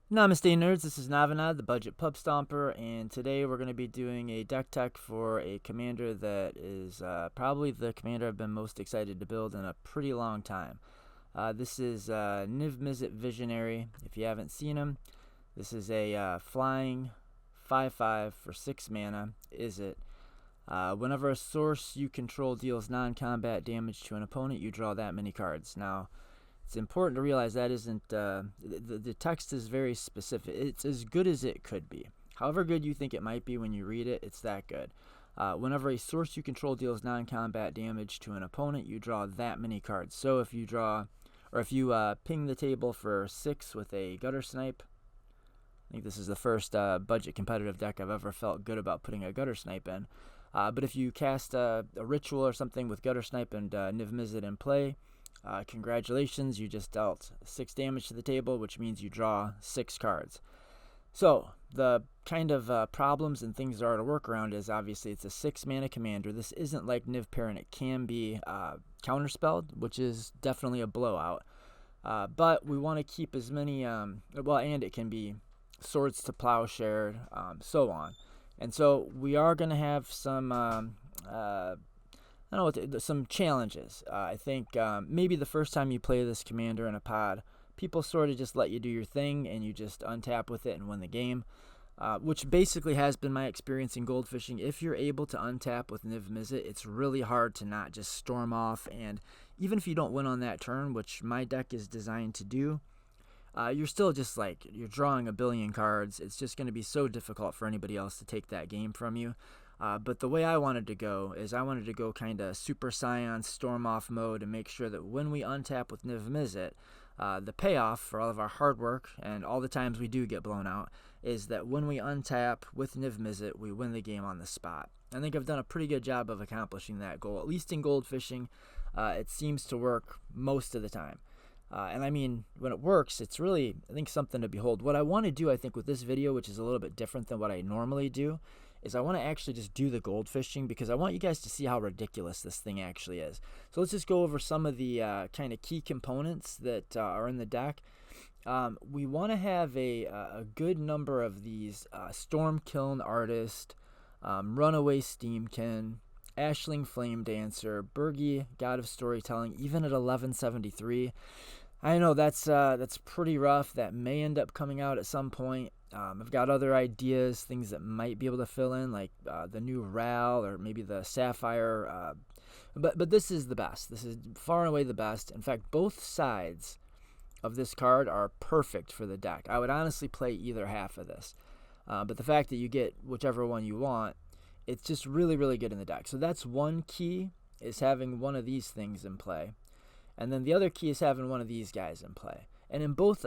Namaste nerds, this is Navinad, the Budget Pub Stomper, and today we're going to be doing a deck tech for a commander that is probably the commander I've been most excited to build in a pretty long time. This is Niv Mizzet Visionary. If you haven't seen him, this is a flying 5/5 for 6 mana, is it? Whenever a source you control deals non-combat damage to an opponent, you draw that many cards. Now, it's important to realize that isn't, the text is very specific. It's as good as it could be. However good you think it might be when you read it, it's that good. Whenever a source you control deals non-combat damage to an opponent, you draw that many cards. So if you draw, or if you ping the table for 6 with a Gutter Snipe, I think this is the first budget competitive deck I've ever felt good about putting a Gutter Snipe in. But if you cast a ritual or something with Gutter Snipe and Niv Mizzet in play, congratulations, you just dealt 6 damage to the table, which means you draw 6 cards. So, the kind of problems and things there are to work around is obviously it's a 6 mana commander. This isn't like Niv Parent. It can be counterspelled, which is definitely a blowout. But we want to keep as many, and it can be Swords to Plowshare, so on. And so we are going to have some I don't know some challenges. I think maybe the first time you play this commander in a pod, people sort of just let you do your thing and you just untap with it and win the game, which basically has been my experience in Goldfishing. If you're able to untap with Niv Mizzet, it's really hard to not just storm off, and even if you don't win on that turn, which my deck is designed to do, you're still just like, you're drawing a billion cards. It's just going to be so difficult for anybody else to take that game from you. But the way I wanted to go is I wanted to go kind of super scion storm off mode and make sure that when we untap with Niv Mizzet, the payoff for all of our hard work and all the times we do get blown out is that when we untap with Niv Mizzet, we win the game on the spot. I think I've done a pretty good job of accomplishing that goal, at least in Goldfishing. It seems to work most of the time. And I mean, when it works, it's really, I think, something to behold. What I want to do, I think, with this video, which is a little bit different than what I normally do, is I want to actually just do the Goldfishing because I want you guys to see how ridiculous this thing actually is. So let's just go over some of the kind of key components that are in the deck. We want to have a good number of these Stormkiln Artist, Runaway Steamkin, Ashling Flame Dancer, Birgi, God of Storytelling, even at 1173. I know that's pretty rough. That may end up coming out at some point. I've got other ideas, things that might be able to fill in, like the new Ral or maybe the Sapphire. But this is the best. This is far and away the best. In fact, both sides of this card are perfect for the deck. I would honestly play either half of this. But the fact that you get whichever one you want, it's just really, really good in the deck. So that's one key, is having one of these things in play. And then the other key is having one of these guys in play. And in both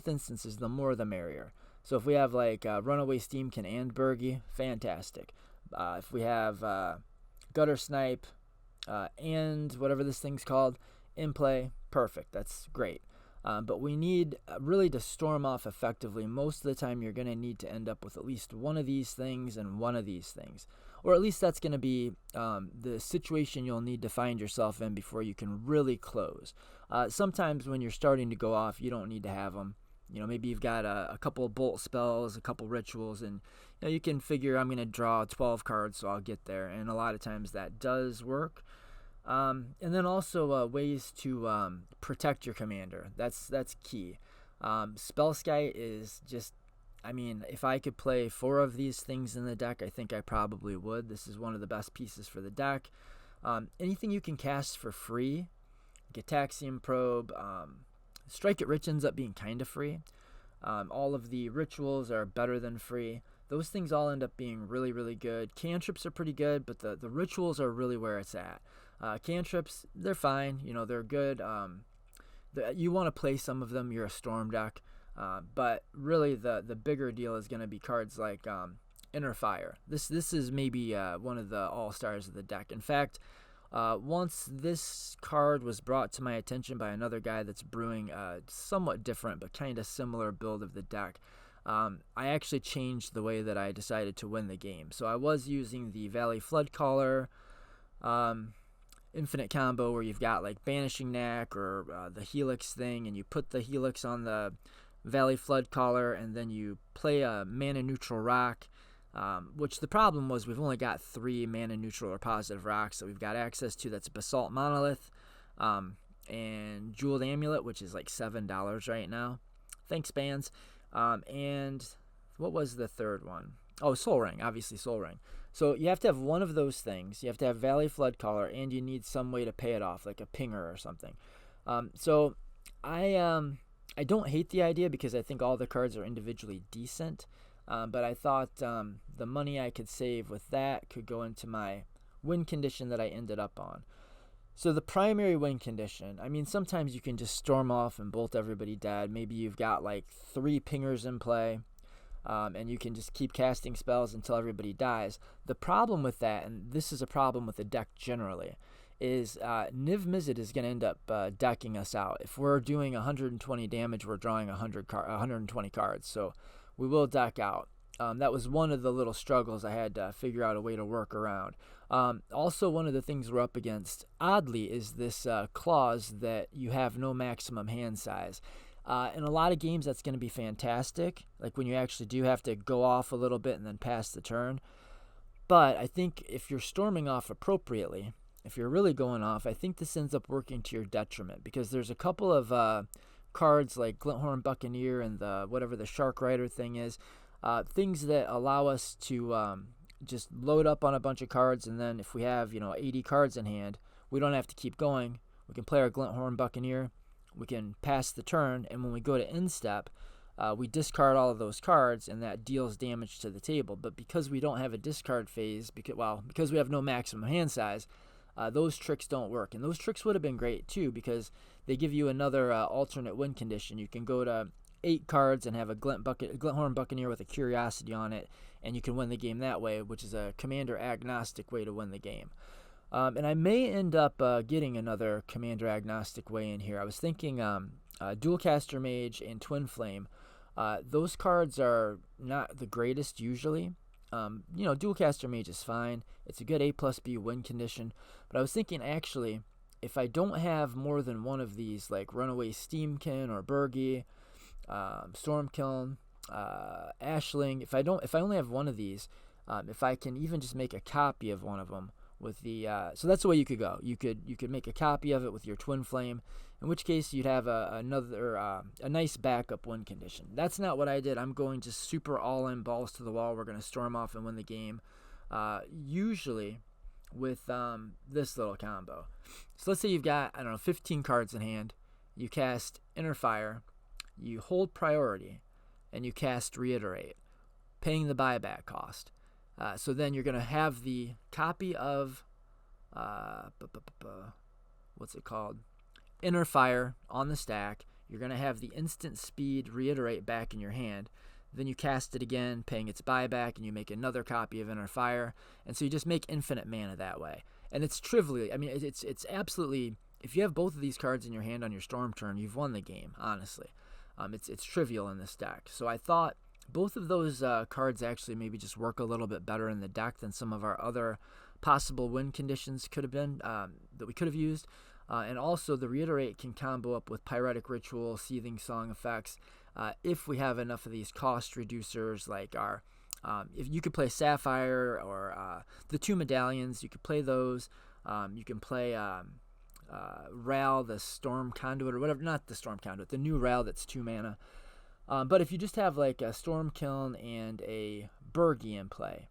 instances, the more the merrier. So if we have like Runaway Steamkin and Birgi, fantastic. If we have Gutter Snipe and whatever this thing's called in play, perfect. That's great. But we need really to storm off effectively. Most of the time you're going to need to end up with at least one of these things and one of these things. Or at least that's going to be the situation you'll need to find yourself in before you can really close. Sometimes when you're starting to go off, you don't need to have them. You know, maybe you've got a couple of bolt spells, a couple rituals, and you can figure I'm going to draw 12 cards, so I'll get there. And a lot of times that does work. And then also ways to protect your commander. That's key. Spellskite is just, I mean, if I could play 4 of these things in the deck, I think I probably would. This is one of the best pieces for the deck. Anything you can cast for free, Gitaxian Probe, Strike It Rich ends up being kind of free. All of the rituals are better than free. Those things all end up being really, really good. Cantrips are pretty good, but the rituals are really where it's at. Cantrips, they're fine. You know, they're good. You want to play some of them. You're a Storm deck. But really the bigger deal is going to be cards like Inner Fire. This is maybe one of the all-stars of the deck. In fact, once this card was brought to my attention by another guy that's brewing a somewhat different but kind of similar build of the deck, I actually changed the way that I decided to win the game. So I was using the Valley Floodcaller infinite combo where you've got like Banishing Knack or the Helix thing, and you put the Helix on the Valley Flood Caller, and then you play a mana neutral rock, which the problem was we've only got 3 mana neutral or positive rocks that we've got access to. That's Basalt Monolith, and Jeweled Amulet, which is like $7 right now. Thanks, bands. And what was the third one? Oh, Soul Ring, obviously Soul Ring. So you have to have one of those things. You have to have Valley Flood Caller, and you need some way to pay it off, like a pinger or something. So I don't hate the idea because I think all the cards are individually decent. But I thought the money I could save with that could go into my win condition that I ended up on. So the primary win condition, I mean, sometimes you can just storm off and bolt everybody dead. Maybe you've got like 3 pingers in play, and you can just keep casting spells until everybody dies. The problem with that, and this is a problem with the deck generally, is Niv Mizzet is going to end up decking us out. If we're doing 120 damage, we're drawing 120 cards. So we will deck out. That was one of the little struggles I had to figure out a way to work around. Also, one of the things we're up against, oddly, is this clause that you have no maximum hand size. In a lot of games, that's going to be fantastic, like when you actually do have to go off a little bit and then pass the turn. But I think if you're storming off appropriately, if you're really going off, I think this ends up working to your detriment, because there's a couple of cards like Glinthorn Buccaneer and whatever the Shark Rider thing is, things that allow us to just load up on a bunch of cards, and then if we have 80 cards in hand, we don't have to keep going. We can play our Glinthorn Buccaneer, we can pass the turn, and when we go to end step, we discard all of those cards, and that deals damage to the table. But because we don't have a discard phase, because we have no maximum hand size, those tricks don't work. And those tricks would have been great too, because they give you another alternate win condition. You can go to 8 cards and have a Glinthorn Buccaneer with a Curiosity on it, and you can win the game that way, which is a commander agnostic way to win the game. And I may end up getting another commander agnostic way in here. I was thinking Dualcaster Mage and Twin Flame. Those cards are not the greatest usually. Dualcaster Mage is fine. It's a good A+B win condition. But I was thinking, actually, if I don't have more than one of these, like Runaway Steamkin or Burgie, Stormkiln, Ashling, if I only have one of these, if I can even just make a copy of one of them with the so that's the way you could go. You could make a copy of it with your Twin Flame, in which case you'd have a nice backup win condition. That's not what I did. I'm going just super all in, balls to the wall. We're going to storm off and win the game, usually with this little combo. So let's say you've got 15 cards in hand. You cast Inner Fire, you hold priority, and you cast Reiterate, paying the buyback cost. So then you're going to have the copy of, what's it called? Inner Fire on the stack. You're going to have the instant speed Reiterate back in your hand. Then you cast it again, paying its buyback, and you make another copy of Inner Fire. And so you just make infinite mana that way. And it's trivially, it's absolutely, if you have both of these cards in your hand on your storm turn, you've won the game, honestly. It's trivial in this deck. So I thought both of those cards actually maybe just work a little bit better in the deck than some of our other possible win conditions could have been, that we could have used. And also the Reiterate can combo up with Pyretic Ritual, Seething Song effects, if we have enough of these cost reducers, like our, if you could play Sapphire or the 2 medallions, you could play those. You can play Ral, the Storm Conduit, or whatever, not the Storm Conduit, the new Ral that's 2 mana. But if you just have like a Stormkiln and a Burgie in play,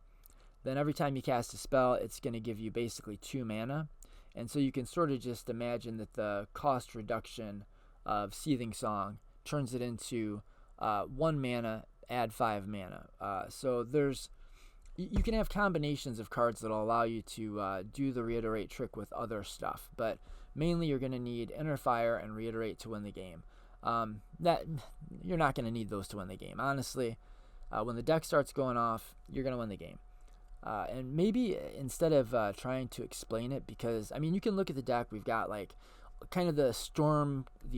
then every time you cast a spell, it's going to give you basically 2 mana. And so you can sort of just imagine that the cost reduction of Seething Song turns it into 1 mana, add 5 mana. So you can have combinations of cards that will allow you to do the Reiterate trick with other stuff. But mainly you're going to need Inner Fire and Reiterate to win the game. That you're not going to need those to win the game. Honestly, when the deck starts going off, you're going to win the game. And maybe instead of trying to explain it, because you can look at the deck. We've got like kind of the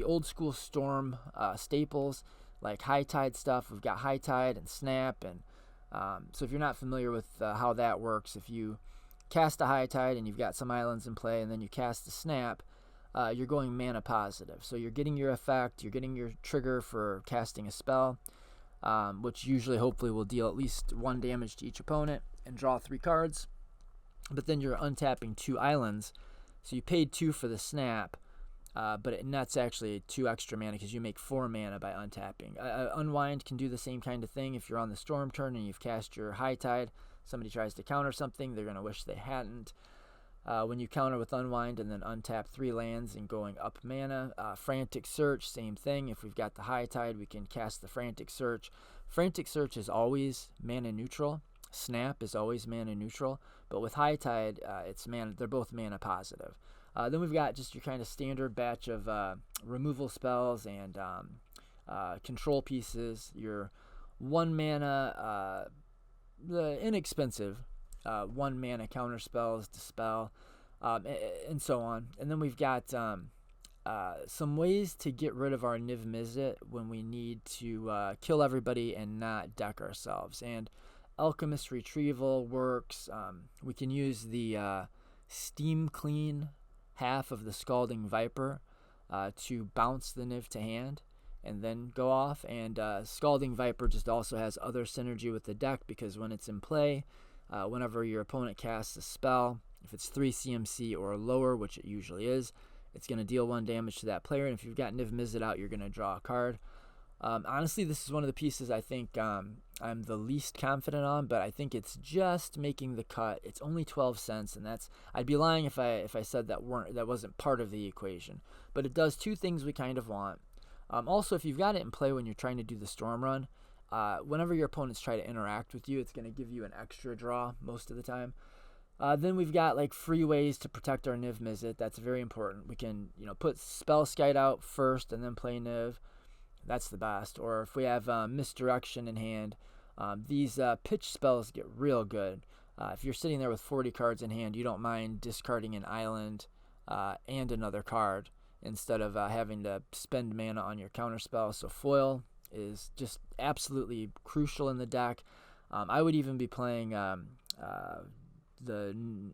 old school Storm staples, like High Tide stuff. We've got High Tide and Snap, and so if you're not familiar with how that works, if you cast a High Tide and you've got some islands in play, and then you cast a Snap, you're going mana positive. So you're getting your effect, you're getting your trigger for casting a spell, which usually hopefully will deal at least 1 damage to each opponent and draw 3 cards. But then you're untapping 2 islands. So you paid 2 for the snap, but it nets actually 2 extra mana because you make 4 mana by untapping. Unwind can do the same kind of thing. If you're on the storm turn and you've cast your High Tide, somebody tries to counter something, they're going to wish they hadn't. When you counter with Unwind and then untap 3 lands and going up mana. Frantic Search, same thing. If we've got the High Tide, we can cast the Frantic Search. Frantic Search is always mana neutral. Snap is always mana neutral. But with High Tide, it's mana. They're both mana positive. Then we've got just your kind of standard batch of removal spells and control pieces. Your 1 mana, the inexpensive 1 mana counter spells, Dispel, and so on. And then we've got some ways to get rid of our Niv Mizzet when we need to kill everybody and not deck ourselves. And Alchemist Retrieval works. We can use the Steam Clean half of the Scalding Viper to bounce the Niv to hand and then go off. And Scalding Viper just also has other synergy with the deck because when it's in play, whenever your opponent casts a spell, if it's 3 CMC or lower, which it usually is, it's going to deal 1 damage to that player. And if you've got Niv Mizzet out, you're going to draw a card. Honestly, this is one of the pieces I think I'm the least confident on, but I think it's just making the cut. It's only 12 cents, and I'd be lying if I said that wasn't part of the equation. But it does 2 things we kind of want. Also, if you've got it in play when you're trying to do the storm run, whenever your opponents try to interact with you, it's going to give you an extra draw most of the time. Then we've got like free ways to protect our Niv Mizzet. That's very important. We can put Spell Skite out first and then play Niv. That's the best. Or if we have Misdirection in hand, these pitch spells get real good. If you're sitting there with 40 cards in hand, you don't mind discarding an island and another card instead of having to spend mana on your counter spell. So foil is just absolutely crucial in the deck. I would even be playing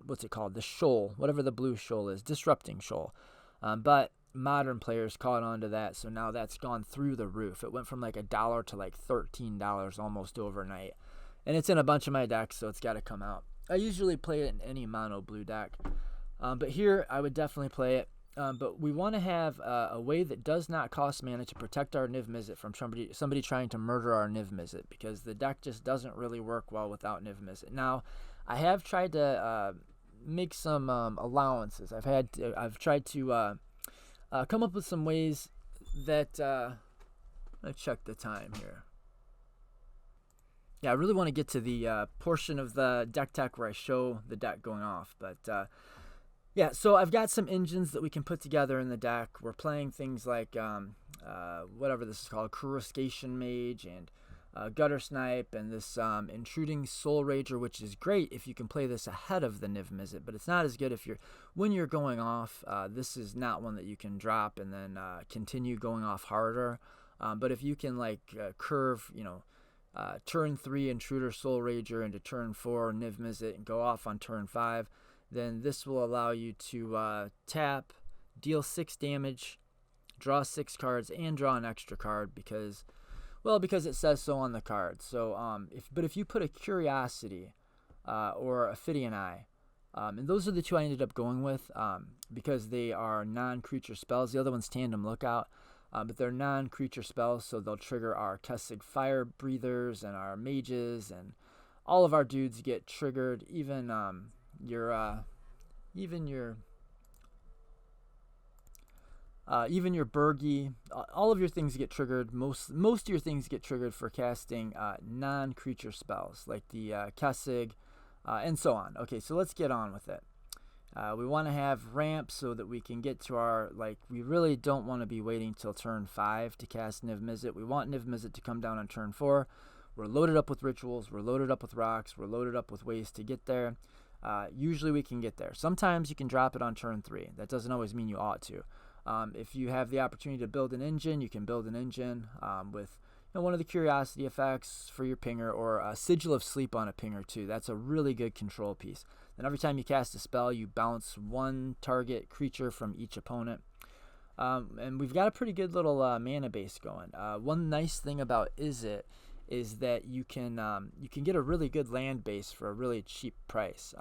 what's it called? The Shoal, whatever the blue Shoal is, Disrupting Shoal. But modern players caught on to that, so now that's gone through the roof. It went from like $1 to like $13 almost overnight, and it's in a bunch of my decks, so it's got to come out. I usually play it in any mono blue deck, but here I would definitely play it. But we want to have a way that does not cost mana to protect our Niv Mizzet from somebody trying to murder our Niv Mizzet, because the deck just doesn't really work well without Niv Mizzet. Now, I have tried to make some allowances. I've tried to come up with some ways that let's check the time here. Yeah, I really want to get to the portion of the deck tech where I show the deck going off, but yeah, so I've got some engines that we can put together in the deck. We're playing things like whatever this is called, Coruscation Mage and Gutter Snipe, and this Intruding Soul Rager, which is great if you can play this ahead of the Niv Mizzet, but it's not as good if when you're going off. This is not one that you can drop and then continue going off harder. But if you can curve, turn 3 Intruder Soul Rager into turn 4 Niv Mizzet and go off on turn 5, then this will allow you to tap, deal 6 damage, draw 6 cards, and draw an extra card because it says so on the card. So if you put a Curiosity or a Ophidian Eye, and those are the 2 I ended up going with because they are non-creature spells. The other one's Tandem Lookout, but they're non-creature spells, so they'll trigger our Kessig Fire Breathers and our Mages, and all of our dudes get triggered, even your Burgi, all of your things get triggered. Most of your things get triggered for casting non-creature spells like the Kessig and so on. Okay, so let's get on with it. We want to have ramp so that we can get to our, we really don't want to be waiting till turn 5 to cast Niv Mizzet. We want Niv Mizzet to come down on turn 4. We're loaded up with rituals, we're loaded up with rocks, we're loaded up with ways to get there. Usually we can get there. Sometimes you can drop it on turn 3. That doesn't always mean you ought to. If you have the opportunity to build an engine, you can build an engine with one of the Curiosity effects for your pinger, or a Sigil of Sleep on a pinger too. That's a really good control piece. Then every time you cast a spell, you bounce 1 target creature from each opponent. And we've got a pretty good little mana base going. One nice thing about Izzet is that you can get a really good land base for a really cheap price.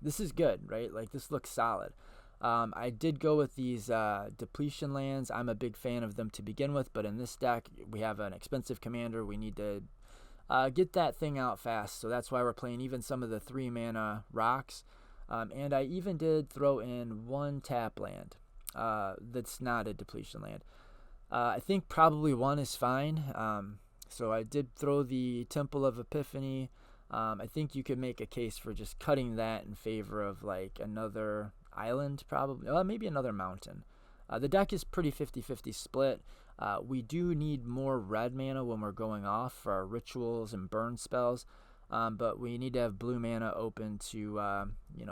This is good, right? Like, this looks solid. I did go with these depletion lands. I'm a big fan of them to begin with, but in this deck, we have an expensive commander. We need to get that thing out fast, so that's why we're playing even some of the 3 mana rocks. And I even did throw in 1 tap land that's not a depletion land. I think probably 1 is fine. So I did throw the Temple of Epiphany. I think you could make a case for just cutting that in favor of like another island, probably. Maybe another mountain. The deck is pretty 50-50 split. We do need more red mana when we're going off for our rituals and burn spells. But we need to have blue mana open to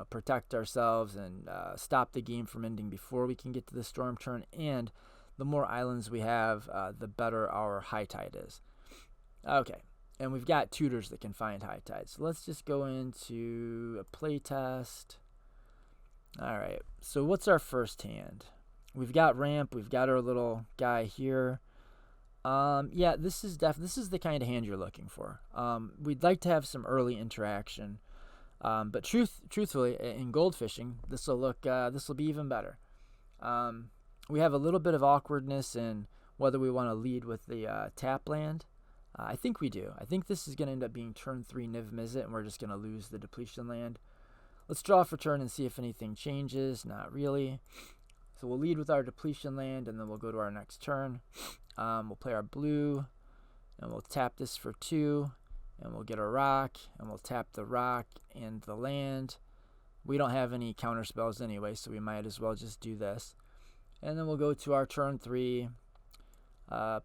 protect ourselves and stop the game from ending before we can get to the storm turn. And the more islands we have, the better our high tide is. Okay, and we've got tutors that can find high tide. So let's just go into a play test. All right, so what's our first hand? We've got ramp. We've got our little guy here. Yeah, this is the kind of hand you're looking for. We'd like to have some early interaction, but truthfully, in Goldfishing, this will be even better. We have a little bit of awkwardness in whether we want to lead with the tap land. I think we do. I think this is going to end up being turn 3 Niv Mizzet, and we're just going to lose the depletion land. Let's draw for turn and see if anything changes. Not really. So we'll lead with our depletion land, and then we'll go to our next turn. We'll play our blue, and we'll tap this for 2, and we'll get a rock, and we'll tap the rock and the land. We don't have any counter spells anyway, so we might as well just do this. And then we'll go to our turn 3,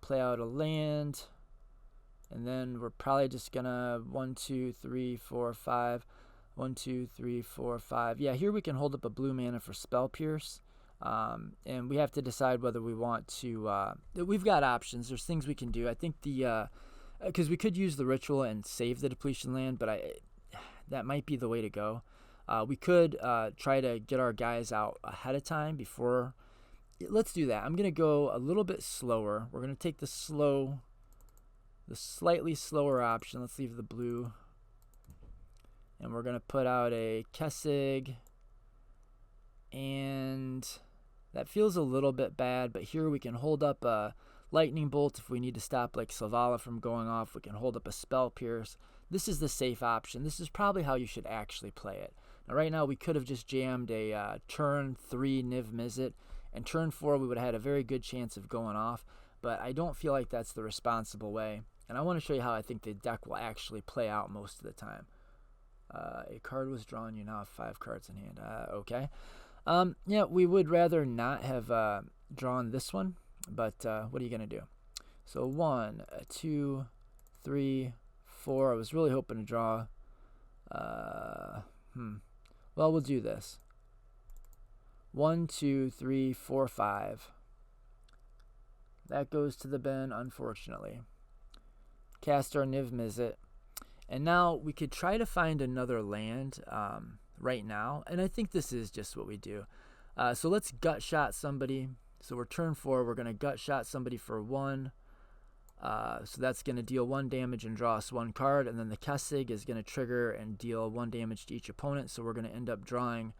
play out a land, and then we're probably just gonna 1, 2, 3, 4, 5. 1, 2, 3, 4, 5. Yeah, here we can hold up a blue mana for Spell Pierce. And we have to decide whether we want to. We've got options. There's things we can do. I think because we could use the ritual and save the depletion land, but that might be the way to go. We could try to get our guys out ahead of time before. Let's do that. I'm gonna go a little bit slower. We're gonna take the slightly slower option. Let's leave the blue, and we're gonna put out a Kessig, and that feels a little bit bad, but here we can hold up a lightning bolt if we need to stop like Selvala from going off. We can hold up a Spell Pierce. This is the safe option. This is probably how you should actually play it. Now, right now we could have just jammed a turn 3 Niv Mizzet, and turn 4 we would have had a very good chance of going off, but I don't feel like that's the responsible way. And I want to show you how I think the deck will actually play out most of the time. A card was drawn. You now have 5 cards in hand. Okay. Yeah, we would rather not have drawn this one, but what are you going to do? So 1, 2, 3, 4. I was really hoping to draw. Well, we'll do this. 1, 2, 3, 4, 5. That goes to the bin, unfortunately. Cast our Niv Mizzet. And now we could try to find another land right now. And I think this is just what we do. So let's gut shot somebody. So we're turn 4. We're going to gut shot somebody for 1. So that's going to deal 1 damage and draw us 1 card. And then the Kessig is going to trigger and deal 1 damage to each opponent. So we're going to end up drawing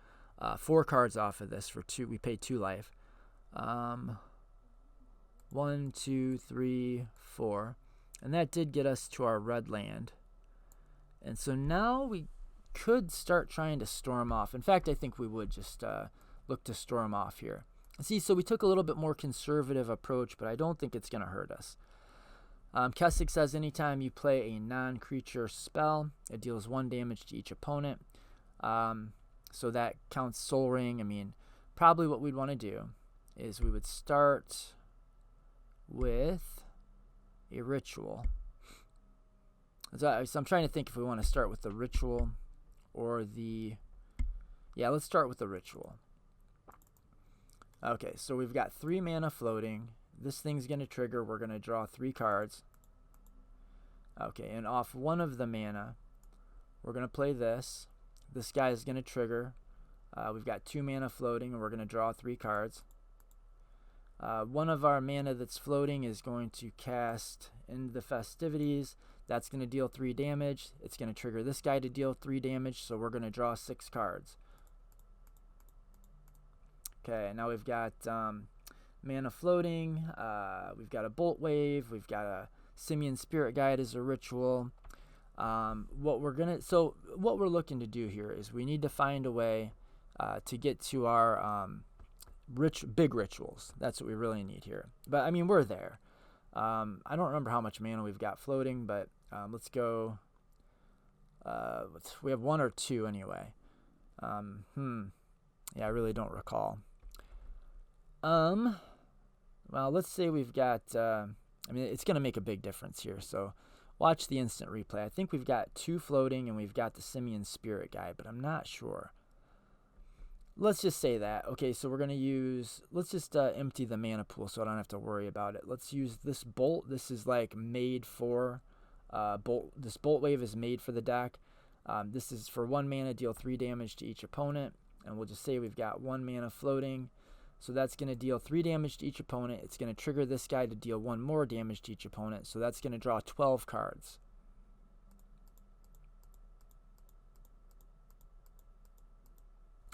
4 cards off of this for 2. We pay 2 life. 1, 2, 3, 4. And that did get us to our red land. And so now we could start trying to storm off. In fact, I think we would just look to storm off here. See, so we took a little bit more conservative approach, but I don't think it's going to hurt us. Kessig says anytime you play a non-creature spell, it deals 1 damage to each opponent. So that counts Soul Ring. I mean, probably what we'd want to do is we would start with a ritual. So I'm trying to think if we want to start with the ritual or the... Yeah, let's start with the ritual. Okay, so we've got 3 mana floating. This thing's going to trigger. We're going to draw 3 cards. Okay, and off 1 of the mana, we're going to play this. This guy is going to trigger. We've got 2 mana floating, and we're going to draw 3 cards. One of our mana that's floating is going to cast into the festivities. That's going to deal 3 damage. It's going to trigger this guy to deal 3 damage, so we're going to draw 6 cards. Okay, now we've got mana floating. We've got a bolt wave. We've got a simian spirit guide as a ritual. What we're looking to do here is we need to find a way to get to our big rituals. That's what we really need here. But I mean, we're there. I don't remember how much mana we've got floating, but let's go. We have 1 or 2 anyway. Yeah, I really don't recall. Well, let's say we've got. I mean, it's going to make a big difference here. So watch the instant replay. I think we've got 2 floating, and we've got the simian spirit guide, but I'm not sure. Let's just say that. Okay, so we're going to use, let's just empty the mana pool so I don't have to worry about it. Let's use this bolt. This is like made for, this bolt wave is made for the deck. This is for 1 mana, deal 3 damage to each opponent. And we'll just say we've got 1 mana floating. So that's going to deal 3 damage to each opponent. It's going to trigger this guy to deal 1 more damage to each opponent. So that's going to draw 12 cards.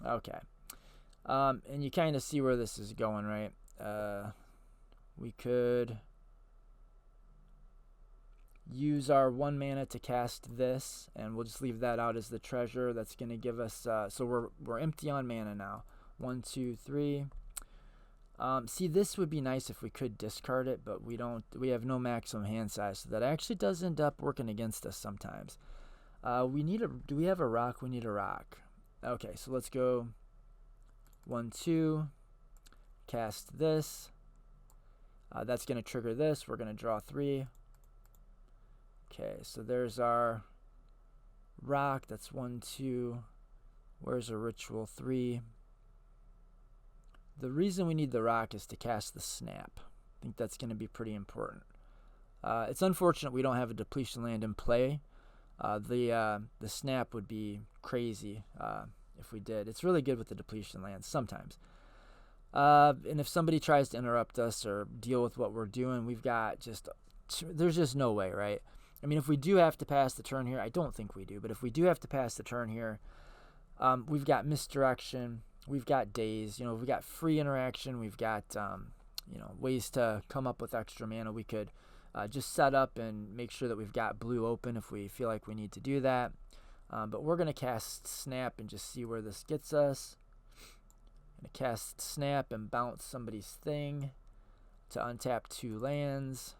Okay. And you kind of see where this is going, right? We could use our 1 mana to cast this, and we'll just leave that out as the treasure. That's going to give us, so we're empty on mana now. 1, 2, 3. See, this would be nice if we could discard it, but we don't. We have no maximum hand size, so that actually does end up working against us sometimes. We need a. Do we have a rock? We need a rock. Okay, so let's go. 1, 2, cast this. That's going to trigger this. We're going to draw 3. Okay, so there's our rock. That's 1, 2. Where's a ritual? 3. The reason we need the rock is to cast the snap. I think that's going to be pretty important. It's unfortunate we don't have a depletion land in play. The snap would be crazy. If we did. It's really good with the depletion lands sometimes. And if somebody tries to interrupt us or deal with what we're doing, we've got there's just no way, right? I mean, if we do have to pass the turn here, I don't think we do, but if we do have to pass the turn here, we've got misdirection, we've got daze, we've got free interaction, we've got, ways to come up with extra mana. We could just set up and make sure that we've got blue open if we feel like we need to do that. But we're going to cast Snap and just see where this gets us. I'm going to cast Snap and bounce somebody's thing to untap 2 lands.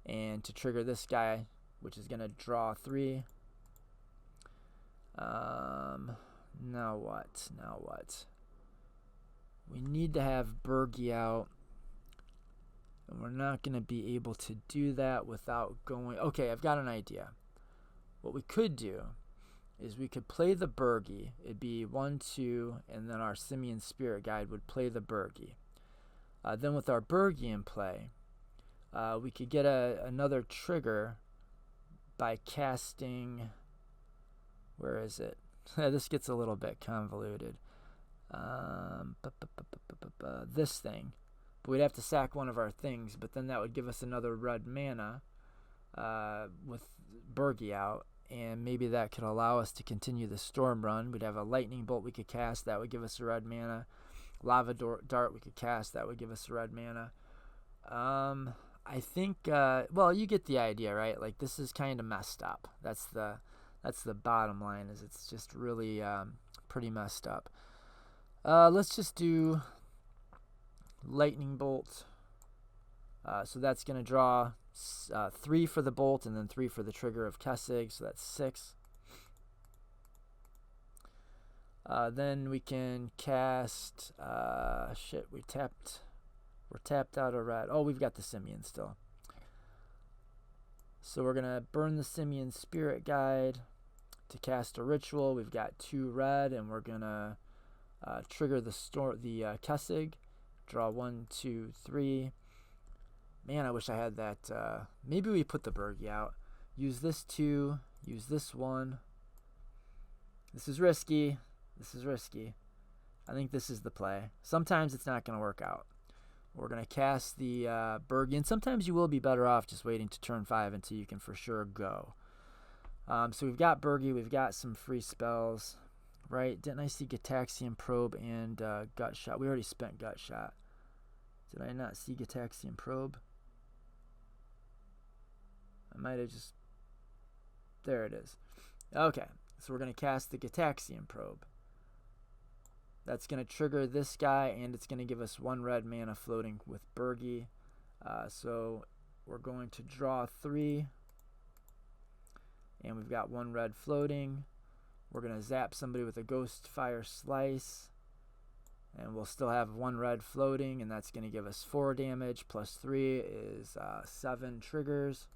And to trigger this guy, which is going to draw 3. Now what? We need to have Bergie out. And we're not going to be able to do that without going... Okay, I've got an idea. What we could do is we could play the Bergie. It'd be 1, 2, and then our Simian Spirit Guide would play the Bergie. Then with our Bergie in play, we could get another trigger by casting... Where is it? This gets a little bit convoluted. This thing. But we'd have to sack one of our things, but then that would give us another red mana with Bergie out. And maybe that could allow us to continue the storm run. We'd have a lightning bolt we could cast. That would give us a red mana. Lava dart we could cast. That would give us a red mana. I think, well, you get the idea, right? Like, this is kind of messed up. That's the bottom line, is it's just really pretty messed up. Let's just do lightning bolt. So that's going to draw 3 for the bolt and then 3 for the trigger of Kessig, so that's 6. Then we can cast we're tapped out of red. Oh, we've got the Simian still. So we're gonna burn the Simian Spirit Guide to cast a ritual. We've got 2 red, and we're gonna trigger the Kessig. Draw 1, 2, 3. Man, I wish I had that. Maybe we put the Bergie out. Use this 2. Use this 1. This is risky. I think this is the play. Sometimes it's not going to work out. We're going to cast the Bergie, and sometimes you will be better off just waiting to turn 5 until you can for sure go. So we've got Bergie, we've got some free spells, right? Didn't I see Gataxian Probe and Gut Shot? We already spent Gut Shot. Did I not see Gataxian Probe? I might have just... There it is. Okay, so we're going to cast the Gataxian Probe. That's going to trigger this guy, and it's going to give us 1 red mana floating with Bergie. So we're going to draw 3, and we've got 1 red floating. We're going to zap somebody with a Ghost Fire Slice, and we'll still have 1 red floating, and that's going to give us 4 damage, plus 3 is 7 triggers.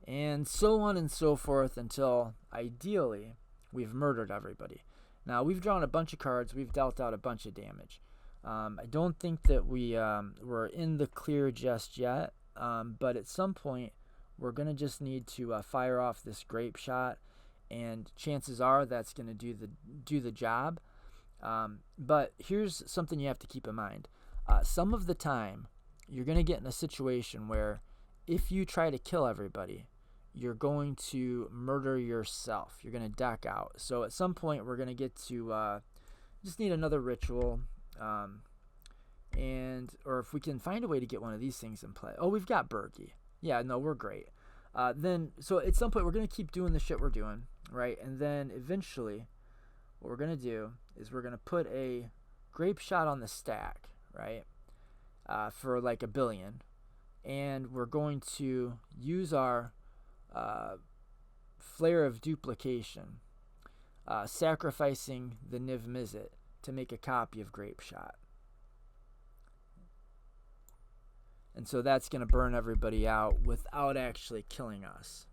And so on and so forth until, ideally, we've murdered everybody. Now, we've drawn a bunch of cards. We've dealt out a bunch of damage. I don't think that we're in the clear just yet, but at some point, we're going to just need to fire off this Grape Shot, and chances are that's going to do the job. But here's something you have to keep in mind. Some of the time, you're going to get in a situation where if you try to kill everybody, you're going to murder yourself. You're going to deck out. So at some point, we're going to get to just need another ritual. Or if we can find a way to get one of these things in play. Oh, we've got Bergie. Yeah, no, we're great. So at some point, we're going to keep doing the shit we're doing, right? And then eventually, what we're going to do is we're going to put a Grape Shot on the stack, right? For like 1 billion. And we're going to use our Flare of Duplication, sacrificing the Niv Mizzet to make a copy of Grape Shot. And so that's going to burn everybody out without actually killing us.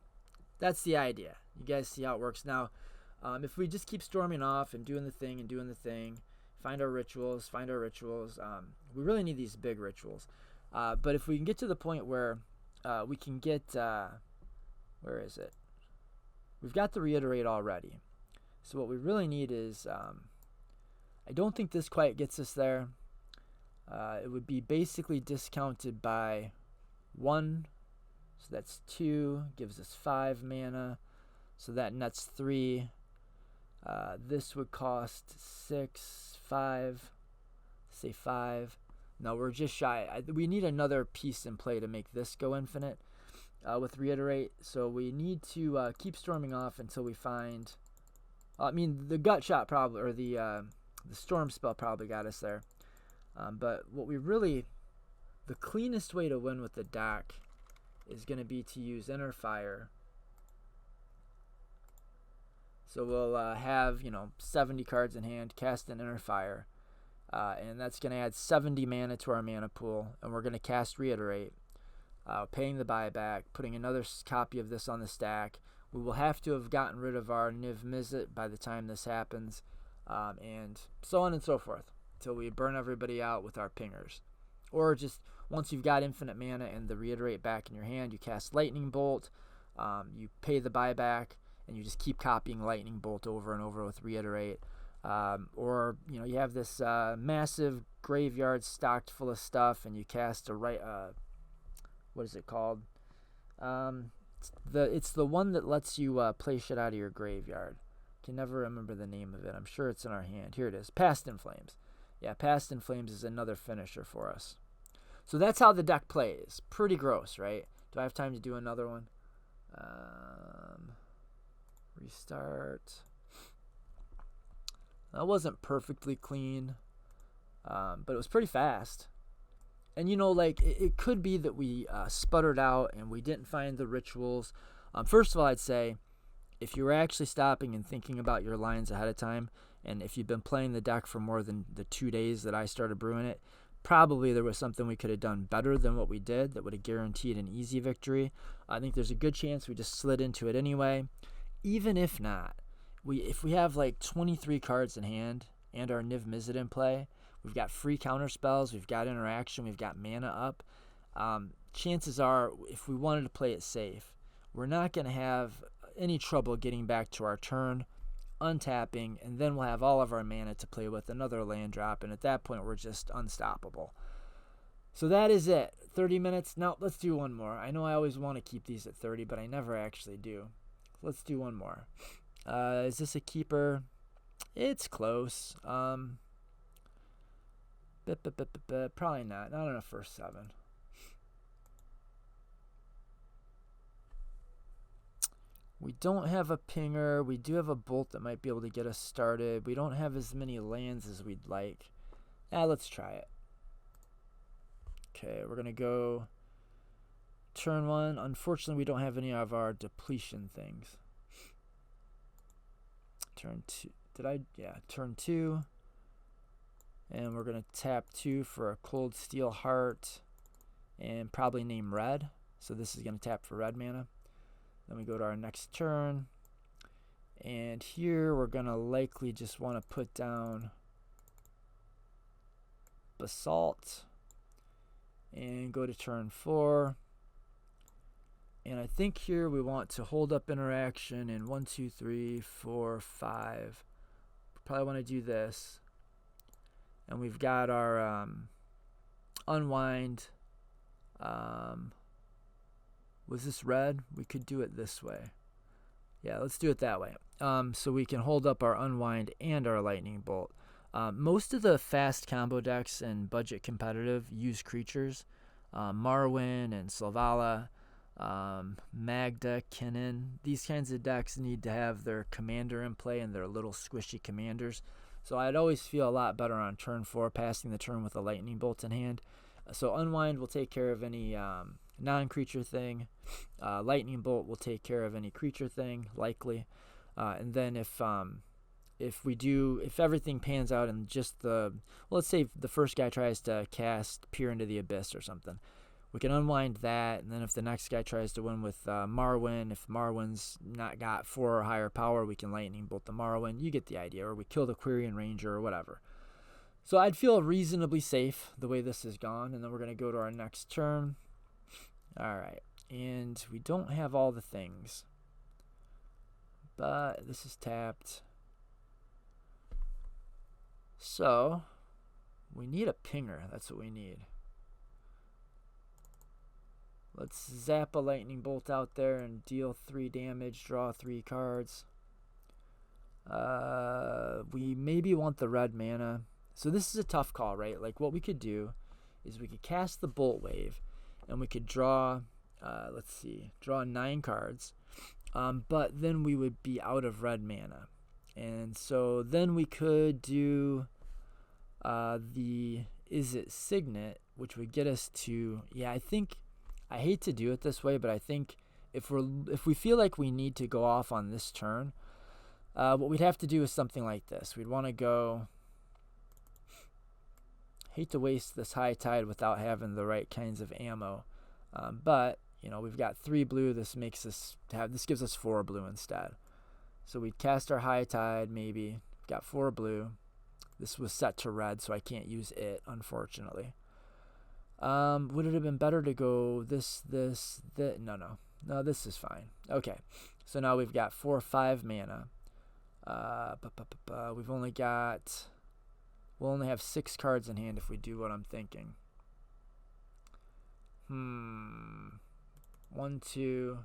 That's the idea. You guys see how it works. Now, if we just keep storming off and doing the thing, find our rituals, we really need these big rituals. But if we can get to the point where we can get... where is it? We've got the Reiterate already. So what we really need is... I don't think this quite gets us there. It would be basically discounted by 1. So that's 2. Gives us 5 mana. So that nets 3. This would cost 6, 5. Say 5. No, we're just shy. We need another piece in play to make this go infinite with Reiterate. So we need to keep storming off until we find... the Gut Shot probably, or the Storm Spell probably got us there. But what we really... The cleanest way to win with the deck is going to be to use Inner Fire. So we'll have, 70 cards in hand, cast an Inner Fire. And that's going to add 70 mana to our mana pool. And we're going to cast Reiterate, paying the buyback, putting another copy of this on the stack. We will have to have gotten rid of our Niv Mizzet by the time this happens. And so on and so forth, until we burn everybody out with our pingers. Or just, once you've got infinite mana and the Reiterate back in your hand, you cast Lightning Bolt, you pay the buyback, and you just keep copying Lightning Bolt over and over with Reiterate. Or you have this massive graveyard stocked full of stuff, and you cast what is it called? It's the one that lets you play shit out of your graveyard. Can never remember the name of it. I'm sure it's in our hand. Here it is. Past in Flames. Yeah, Past in Flames is another finisher for us. So that's how the deck plays. Pretty gross, right? Do I have time to do another one? Restart. That wasn't perfectly clean, but it was pretty fast. And it could be that we sputtered out and we didn't find the rituals. First of all, I'd say if you were actually stopping and thinking about your lines ahead of time, and if you've been playing the deck for more than the 2 days that I started brewing it, probably there was something we could have done better than what we did that would have guaranteed an easy victory. I think there's a good chance we just slid into it anyway. Even if not, if we have like 23 cards in hand and our Niv Mizzet in play, we've got free counter spells, we've got interaction, we've got mana up. Chances are, if we wanted to play it safe, we're not going to have any trouble getting back to our turn untapping, and then we'll have all of our mana to play with, another land drop, and at that point we're just unstoppable. So that is it. 30 minutes. Now let's do one more. I know I always want to keep these at 30, but I never actually do. Let's do one more. Is this a keeper? It's close. Probably not. Not on a first 7. We don't have a pinger. We do have a bolt that might be able to get us started. We don't have as many lands as we'd like. Let's try it. Okay, we're going to go turn 1. Unfortunately, we don't have any of our depletion things. Turn 2. Yeah, turn 2. And we're going to tap 2 for a Cold Steel Heart and probably name red. So this is going to tap for red mana. Then we go to our next turn. And here we're going to likely just want to put down Basalt. And go to turn 4. And I think here we want to hold up interaction in 1, 2, 3, 4, 5. Probably want to do this. And we've got our unwind. Was this red? We could do it this way. Yeah, let's do it that way. So we can hold up our unwind and our lightning bolt. Most of the fast combo decks and budget competitive use creatures. Marwyn and Selvala, Magda, Kinnan. These kinds of decks need to have their commander in play and their little squishy commanders. So I'd always feel a lot better on turn 4, passing the turn with a lightning bolt in hand. So unwind will take care of any non-creature thing. Lightning bolt will take care of any creature thing, likely. And then if everything pans out and just let's say the first guy tries to cast Peer into the Abyss or something, we can unwind that, and then if the next guy tries to win with Marwyn, if Marwyn's not got 4 or higher power, we can lightning bolt the Marwyn. You get the idea. Or we kill the Quirion Ranger or whatever. So I'd feel reasonably safe the way this has gone, and then we're going to go to our next turn. All right, and we don't have all the things, but this is tapped. So we need a pinger. That's what we need. Let's zap a lightning bolt out there and deal 3 damage, draw 3 cards. We maybe want the red mana. So this is a tough call, right? Like what we could do is we could cast the Bolt Wave and we could draw, draw 9 cards. But then we would be out of red mana. And so then we could do Izzet Signet, which would get us to, I hate to do it this way, but I think if we feel like we need to go off on this turn, what we'd have to do is something like this. We'd want to go, hate to waste this High Tide without having the right kinds of ammo, but we've got 3 blue. This gives us 4 blue instead. So we'd cast our High Tide, maybe. Got 4 blue. This was set to red, so I can't use it, unfortunately. Would it have been better to go this? No, this is fine. Okay, so now we've got 4 or 5 mana. We'll only have 6 cards in hand if we do what I'm thinking. 1, 2,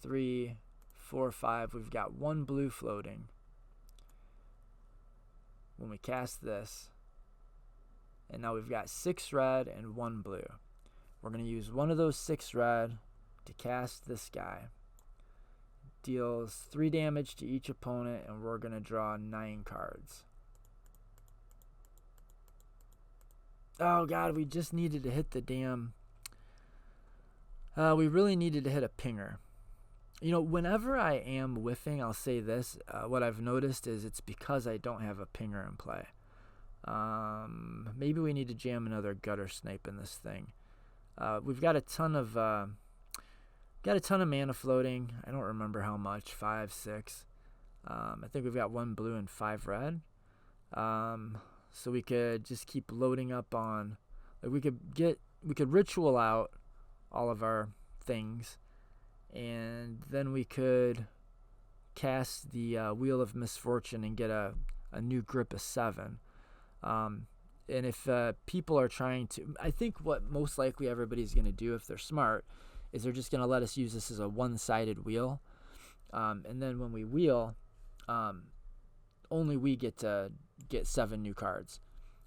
3, 4, 5. We've got 1 blue floating. When we cast this, and now we've got 6 red and 1 blue. We're going to use one of those 6 red to cast this guy. Deals 3 damage to each opponent, and we're going to draw 9 cards. Oh god, we just needed to hit the damn... we really needed to hit a pinger. Whenever I am whiffing, I'll say this. What I've noticed is it's because I don't have a pinger in play. Maybe we need to jam another gutter snipe in this thing. We've got a ton of mana floating. I don't remember how much. 5, 6. I think we've got 1 blue and 5 red. So we could just keep loading up on. We could ritual out all of our things, and then we could cast the Wheel of Misfortune and get a new grip of 7. And if people are trying to, I think what most likely everybody's going to do if they're smart is they're just going to let us use this as a one-sided wheel. And then when we wheel, only we get to get 7 new cards.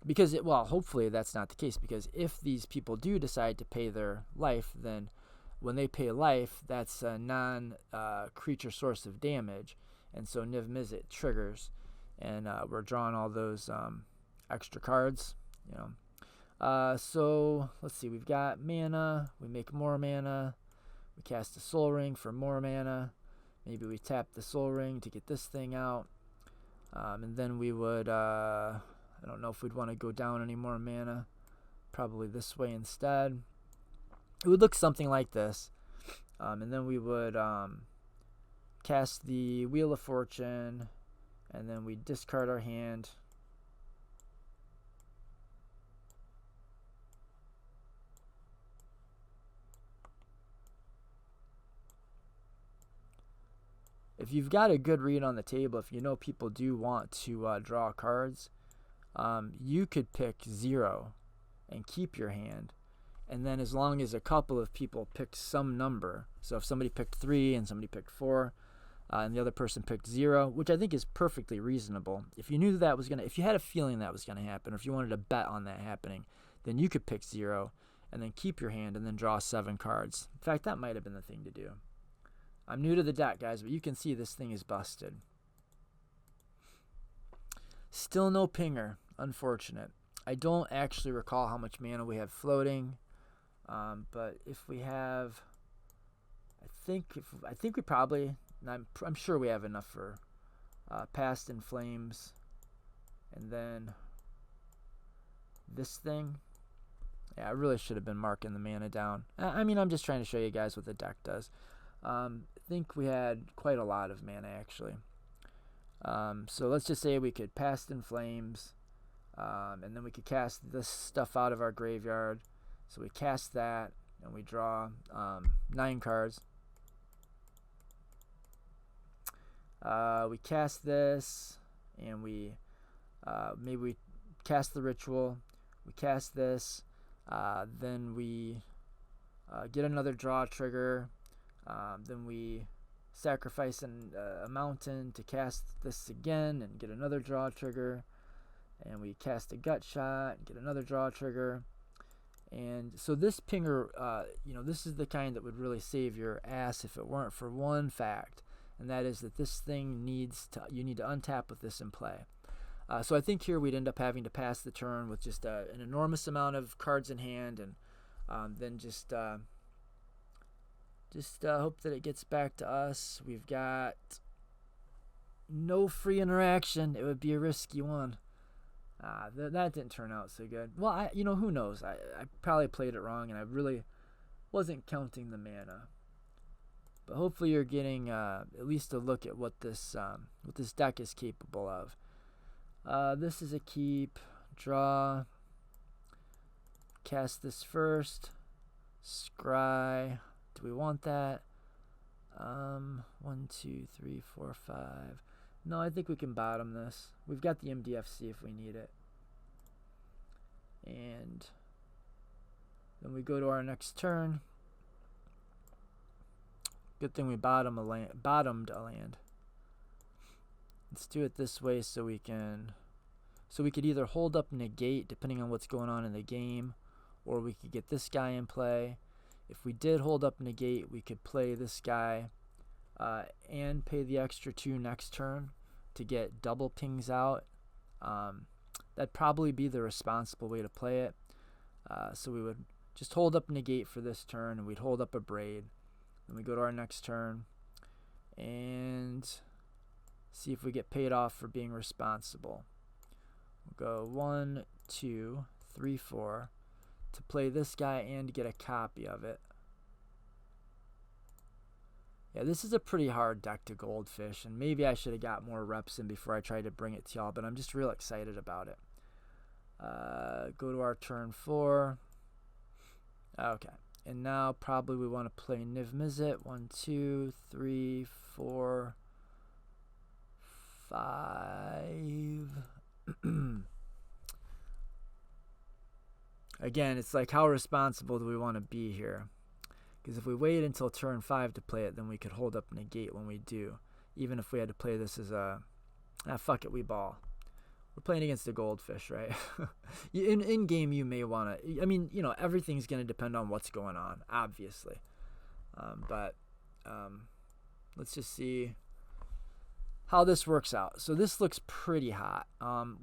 Because, hopefully that's not the case, because if these people do decide to pay their life, then when they pay life, that's a non-creature source of damage. And so Niv Mizzet triggers, and we're drawing all those extra cards, so let's see, we've got mana, we make more mana, we cast a Soul Ring for more mana, maybe we tap the Soul Ring to get this thing out, and then we would, I don't know if we'd want to go down any more mana, probably this way instead. It would look something like this, and then we would cast the Wheel of Fortune, and then we discard our hand. If you've got a good read on the table, if you know people do want to draw cards, you could pick 0 and keep your hand. And then as long as a couple of people picked some number, so if somebody picked 3 and somebody picked 4, and the other person picked 0, which I think is perfectly reasonable. If you knew that was if you had a feeling that was going to happen, or if you wanted to bet on that happening, then you could pick 0 and then keep your hand and then draw 7 cards. In fact, that might have been the thing to do. I'm new to the deck, guys, but you can see this thing is busted. Still no pinger, unfortunate. I don't actually recall how much mana we have floating, but if we have, I think we probably, I'm sure we have enough for Past in Flames, and then this thing. Yeah, I really should have been marking the mana down. I mean, I'm just trying to show you guys what the deck does. I think we had quite a lot of mana, actually. So let's just say we could Past in Flames, and then we could cast this stuff out of our graveyard. So we cast that, and we draw 9 cards. We cast this, and we maybe we cast the Ritual. We cast this, then we get another draw trigger. Then we sacrifice a mountain to cast this again and get another draw trigger. And we cast a Gut Shot and get another draw trigger. And so this pinger, this is the kind that would really save your ass if it weren't for one fact. And that is that this thing you need to untap with this in play. So I think here we'd end up having to pass the turn with just an enormous amount of cards in hand, and then just hope that it gets back to us. We've got no free interaction. It would be a risky one. That didn't turn out so good. Well, who knows? I probably played it wrong, and I really wasn't counting the mana. But hopefully you're getting at least a look at what this deck is capable of. This is a keep. Draw. Cast this first. Scry. Do we want that? 1, 2, 3, 4, 5. No, I think we can bottom this. We've got the MDFC if we need it. And then we go to our next turn. Good thing we bottomed a land. Let's do it this way so we could either hold up negate depending on what's going on in the game, or we could get this guy in play. If we did hold up negate, we could play this guy and pay the extra 2 next turn to get double pings out. That'd probably be the responsible way to play it. So we would just hold up negate for this turn, and we'd hold up a braid. Then we go to our next turn and see if we get paid off for being responsible. We'll go 1, 2, 3, 4 to play this guy and get a copy of it. Yeah, this is a pretty hard deck to goldfish, and maybe I should have got more reps in before I tried to bring it to y'all, but I'm just real excited about it. Go to our turn 4. Okay, and now probably we want to play Niv Mizzet. 1, 2, 3, 4, 5. Again, it's like, how responsible do we want to be here? Because if we wait until turn 5 to play it, then we could hold up negate when we do. Even if we had to play this as a, fuck it, we ball. We're playing against a goldfish, right? in game, you may want to, I mean, you know, everything's going to depend on what's going on, obviously. But let's just see how this works out. So this looks pretty hot.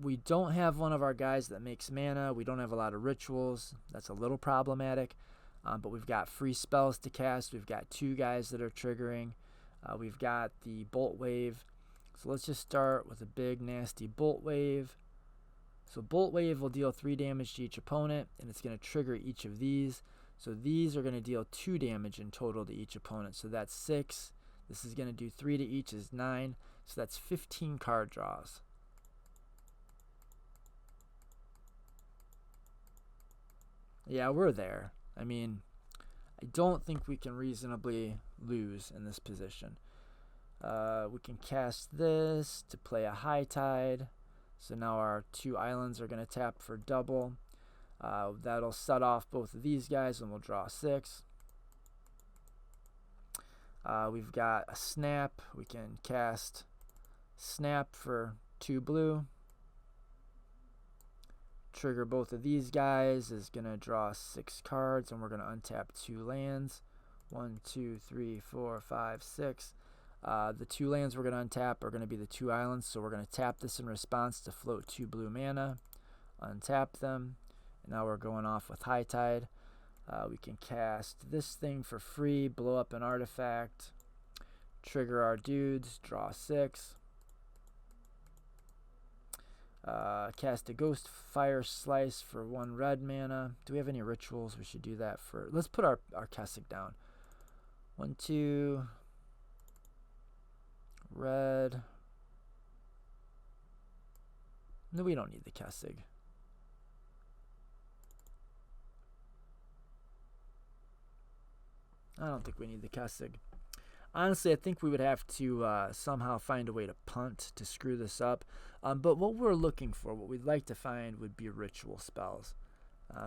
We don't have one of our guys that makes mana. We don't have a lot of rituals. That's a little problematic. But we've got free spells to cast. We've got 2 guys that are triggering. We've got the bolt wave. So let's just start with a big nasty bolt wave. So bolt wave will deal 3 damage to each opponent, and it's going to trigger each of these. So these are going to deal 2 damage in total to each opponent. So that's 6. This is going to do 3 to each, is 9. So that's 15 card draws. Yeah, we're there. I mean, I don't think we can reasonably lose in this position. We can cast this to play a high tide. So now our 2 islands are going to tap for double. That'll set off both of these guys and we'll draw 6. We've got a snap. We can cast snap for 2 blue. Trigger both of these guys, is going to draw 6 cards, and we're going to untap 2 lands. 1, 2, 3, 4, 5, 6. The 2 lands we're going to untap are going to be the 2 islands, so we're going to tap this in response to float 2 blue mana. Untap them. And now we're going off with high tide. We can cast this thing for free, blow up an artifact, trigger our dudes, draw 6. Cast a ghost fire slice for 1 red mana. Do we have any rituals? We should do that for. Let's put our Kessig down. 1, 2. Red. No, we don't need the Kessig. I don't think we need the Kessig. Honestly, I think we would have to somehow find a way to punt to screw this up. But what we're looking for, what we'd like to find, would be ritual spells.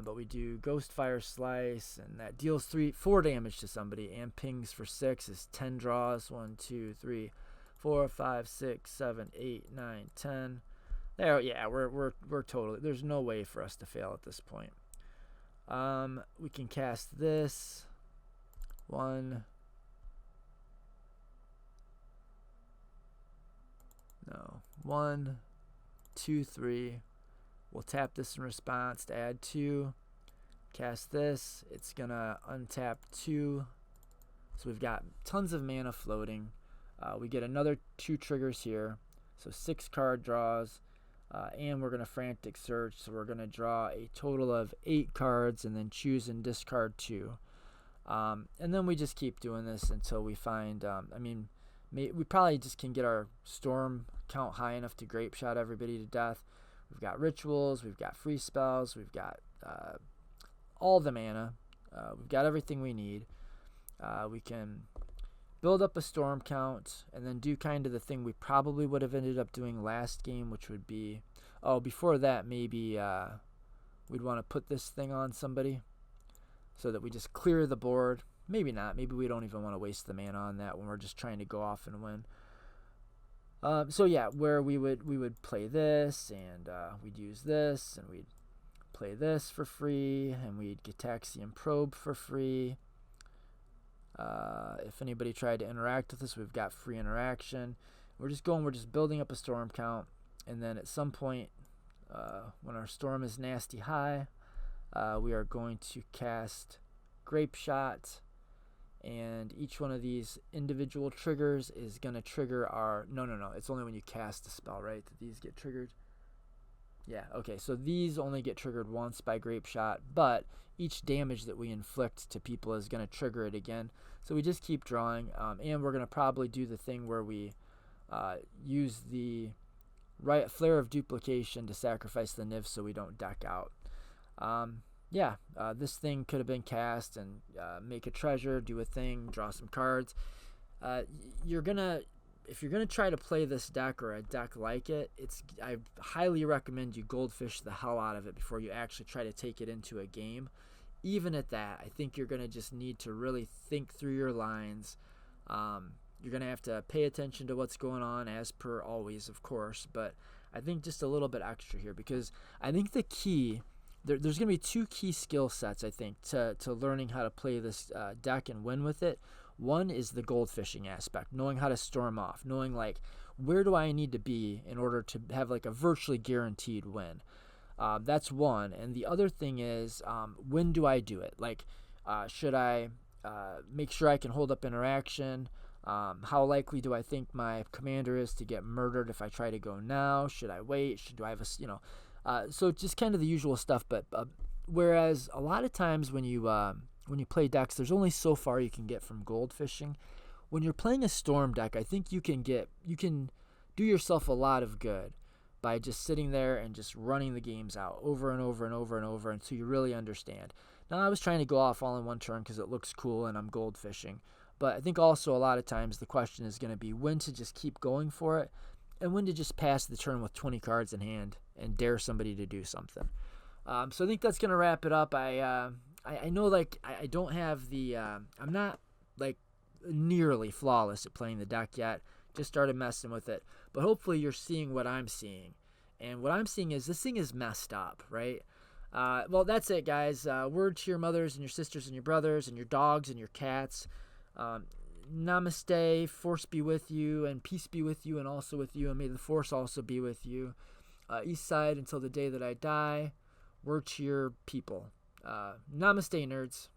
But we do Ghost Fire Slice, and that deals 4 damage to somebody, and pings for 6 is 10 draws. 1, 2, 3, 4, 5, 6, 7, 8, 9, 10. There, yeah, we're totally. There's no way for us to fail at this point. We can cast this. 1. No. 1, 2, 3. We'll tap this in response to add 2. Cast this. It's going to untap 2. So we've got tons of mana floating. We get another 2 triggers here. So 6 card draws. And we're going to frantic search. So we're going to draw a total of 8 cards and then choose and discard 2. And then we just keep doing this until we find, we probably just can get our storm count high enough to grape shot everybody to death. We've got rituals, we've got free spells, we've got all the mana. We've got everything we need. We can build up a storm count and then do kind of the thing we probably would have ended up doing last game, which would be, before that maybe we'd want to put this thing on somebody so that we just clear the board. Maybe not. Maybe we don't even want to waste the mana on that when we're just trying to go off and win. So yeah, where we would play this, and we'd use this, and we'd play this for free, and we'd get Gitaxian Probe for free. If anybody tried to interact with us, we've got free interaction. We're just building up a storm count, and then at some point, when our storm is nasty high, we are going to cast Grape Shot. And each one of these individual triggers is going to trigger our... No. It's only when you cast a spell, right, that these get triggered? Yeah, okay. So these only get triggered once by Grape Shot, but each damage that we inflict to people is going to trigger it again. So we just keep drawing. And we're going to probably do the thing where we use the Flare of Duplication to sacrifice the Niv so we don't deck out. This thing could have been cast and make a treasure, do a thing, draw some cards. You're going to if you're going to try to play this deck or a deck like it, I highly recommend you goldfish the hell out of it before you actually try to take it into a game. Even at that, I think you're going to just need to really think through your lines. You're going to have to pay attention to what's going on, as per always, of course, but I think just a little bit extra here, because I think the key, there's going to be two key skill sets, I think, to learning how to play this deck and win with it. One is the goldfishing aspect, knowing how to storm off, knowing like where do I need to be in order to have like a virtually guaranteed win. That's one. And the other thing is, when do I do it? Like, should I make sure I can hold up interaction? How likely do I think my commander is to get murdered if I try to go now? Should I wait? Do I have a, so just kind of the usual stuff. But whereas a lot of times when you play decks, there's only so far you can get from goldfishing. When you're playing a storm deck, I think you can do yourself a lot of good by just sitting there and just running the games out over and over and over and over until you really understand. Now, I was trying to go off all in one turn because it looks cool and I'm goldfishing. But I think also a lot of times the question is going to be when to just keep going for it and when to just pass the turn with 20 cards in hand and dare somebody to do something. So I think that's going to wrap it up. I know, like, I don't have the, I'm not, like, nearly flawless at playing the deck yet. Just started messing with it. But hopefully you're seeing what I'm seeing. And what I'm seeing is this thing is messed up, right? Well, that's it, guys. Word to your mothers and your sisters and your brothers and your dogs and your cats. Namaste, force be with you, and peace be with you and also with you, and may the force also be with you. East side until the day that I die. Word to your people. Namaste, nerds.